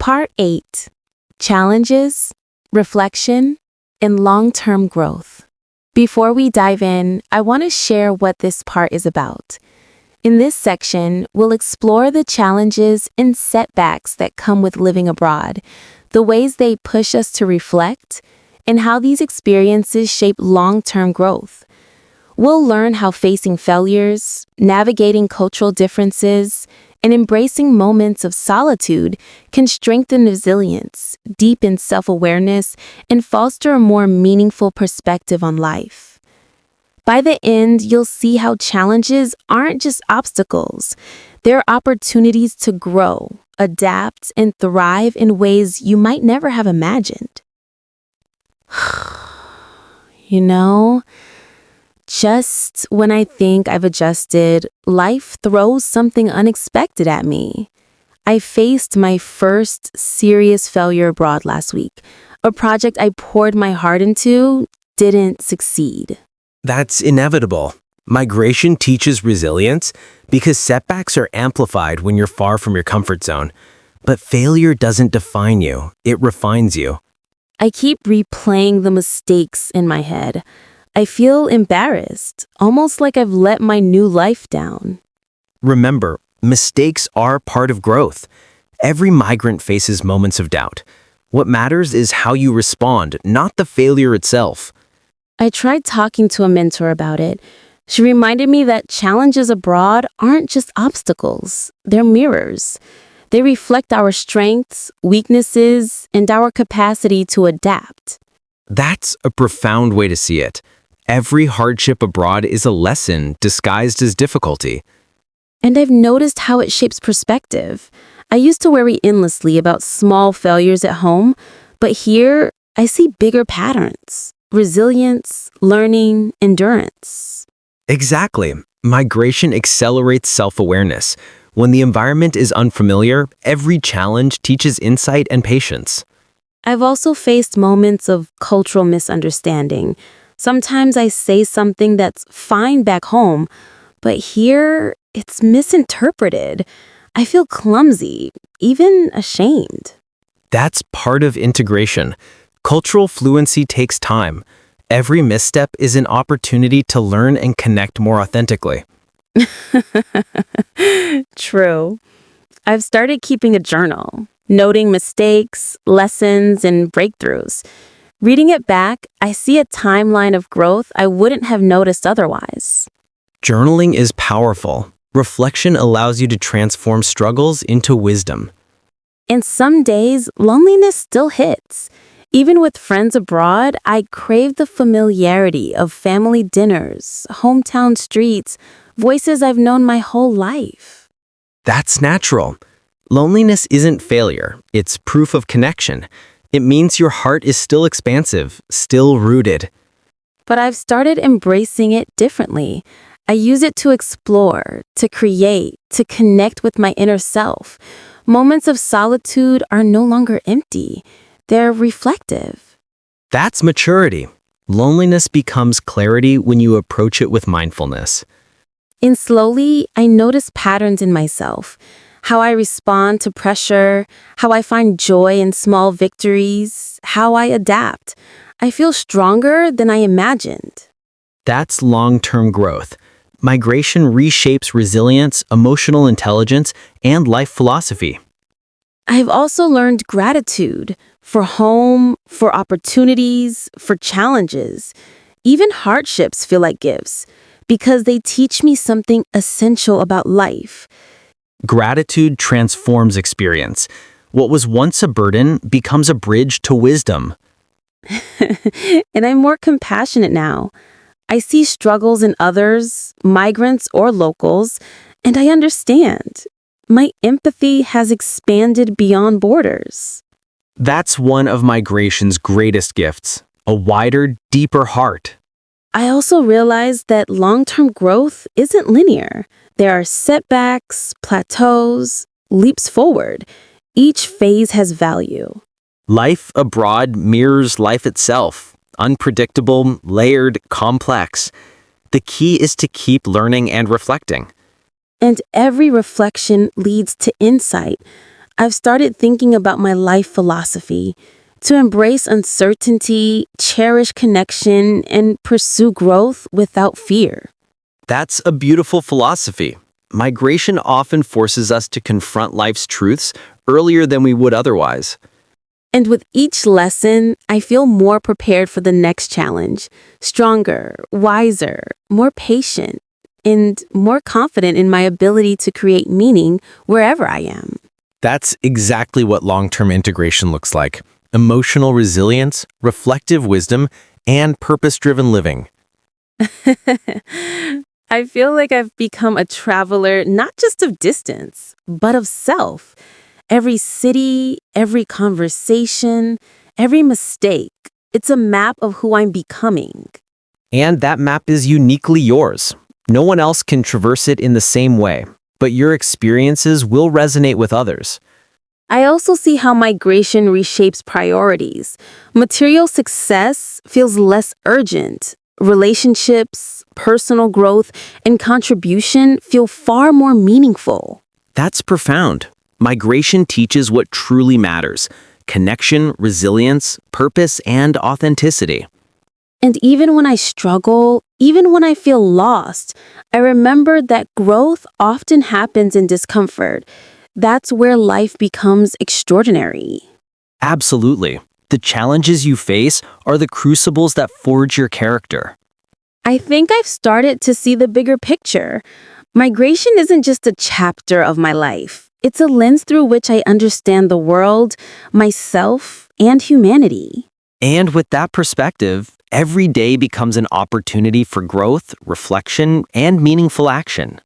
Part 8: Challenges, Reflection, and Long-Term Growth. Before we dive in, I want to share what this part is about. In this section, we'll explore the challenges and setbacks that come with living abroad, the ways they push us to reflect, and how these experiences shape long-term growth. We'll learn how facing failures, navigating cultural differences, and embracing moments of solitude can strengthen resilience, deepen self-awareness, and foster a more meaningful perspective on life. By the end, you'll see how challenges aren't just obstacles. They're opportunities to grow, adapt, and thrive in ways you might never have imagined. Just when I think I've adjusted, life throws something unexpected at me. I faced my first serious failure abroad last week. A project I poured my heart into didn't succeed. That's inevitable. Migration teaches resilience because setbacks are amplified when you're far from your comfort zone. But failure doesn't define you, it refines you. I keep replaying the mistakes in my head. I feel embarrassed, almost like I've let my new life down. Remember, mistakes are part of growth. Every migrant faces moments of doubt. What matters is how you respond, not the failure itself. I tried talking to a mentor about it. She reminded me that challenges abroad aren't just obstacles, they're mirrors. They reflect our strengths, weaknesses, and our capacity to adapt. That's a profound way to see it. Every hardship abroad is a lesson disguised as difficulty. And I've noticed how it shapes perspective. I used to worry endlessly about small failures at home, but here I see bigger patterns: resilience, learning, endurance. Exactly. Migration accelerates self-awareness. When the environment is unfamiliar, every challenge teaches insight and patience. I've also faced moments of cultural misunderstanding. Sometimes I say something that's fine back home, but here it's misinterpreted. I feel clumsy, even ashamed. That's part of integration. Cultural fluency takes time. Every misstep is an opportunity to learn and connect more authentically. True. I've started keeping a journal, noting mistakes, lessons, and breakthroughs. Reading it back, I see a timeline of growth I wouldn't have noticed otherwise. Journaling is powerful. Reflection allows you to transform struggles into wisdom. And some days, loneliness still hits. Even with friends abroad, I crave the familiarity of family dinners, hometown streets, voices I've known my whole life. That's natural. Loneliness isn't failure, it's proof of connection. It means your heart is still expansive, still rooted. But I've started embracing it differently. I use it to explore, to create, to connect with my inner self. Moments of solitude are no longer empty. They're reflective. That's maturity. Loneliness becomes clarity when you approach it with mindfulness. And slowly, I notice patterns in myself. How I respond to pressure, how I find joy in small victories, how I adapt. I feel stronger than I imagined. That's long-term growth. Migration reshapes resilience, emotional intelligence, and life philosophy. I've also learned gratitude for home, for opportunities, for challenges. Even hardships feel like gifts because they teach me something essential about life. Gratitude transforms experience. What was once a burden becomes a bridge to wisdom. And I'm more compassionate now. I see struggles in others, migrants or locals, and I understand. My empathy has expanded beyond borders. That's one of migration's greatest gifts, a wider, deeper heart. I also realized that long-term growth isn't linear. There are setbacks, plateaus, leaps forward. Each phase has value. Life abroad mirrors life itself, unpredictable, layered, complex. The key is to keep learning and reflecting. And every reflection leads to insight. I've started thinking about my life philosophy to embrace uncertainty, cherish connection, and pursue growth without fear. That's a beautiful philosophy. Migration often forces us to confront life's truths earlier than we would otherwise. And with each lesson, I feel more prepared for the next challenge, stronger, wiser, more patient, and more confident in my ability to create meaning wherever I am. That's exactly what long-term integration looks like. Emotional resilience, reflective wisdom, and purpose-driven living. I feel like I've become a traveler not just of distance, but of self. Every city, every conversation, every mistake, it's a map of who I'm becoming. And that map is uniquely yours. No one else can traverse it in the same way, but your experiences will resonate with others. I also see how migration reshapes priorities. Material success feels less urgent. Relationships, personal growth, and contribution feel far more meaningful. That's profound. Migration teaches what truly matters: connection, resilience, purpose, and authenticity. And even when I struggle, even when I feel lost, I remember that growth often happens in discomfort. That's where life becomes extraordinary. Absolutely. The challenges you face are the crucibles that forge your character. I think I've started to see the bigger picture. Migration isn't just a chapter of my life. It's a lens through which I understand the world, myself, and humanity. And with that perspective, every day becomes an opportunity for growth, reflection, and meaningful action.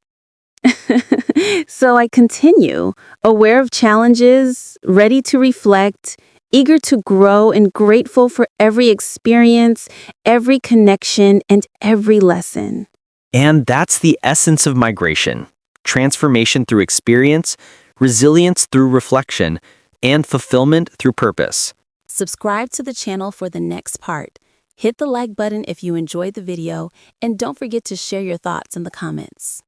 So I continue, aware of challenges, ready to reflect, eager to grow, and grateful for every experience, every connection, and every lesson. And that's the essence of migration: transformation through experience, resilience through reflection, and fulfillment through purpose. Subscribe to the channel for the next part. Hit the like button if you enjoyed the video, and don't forget to share your thoughts in the comments.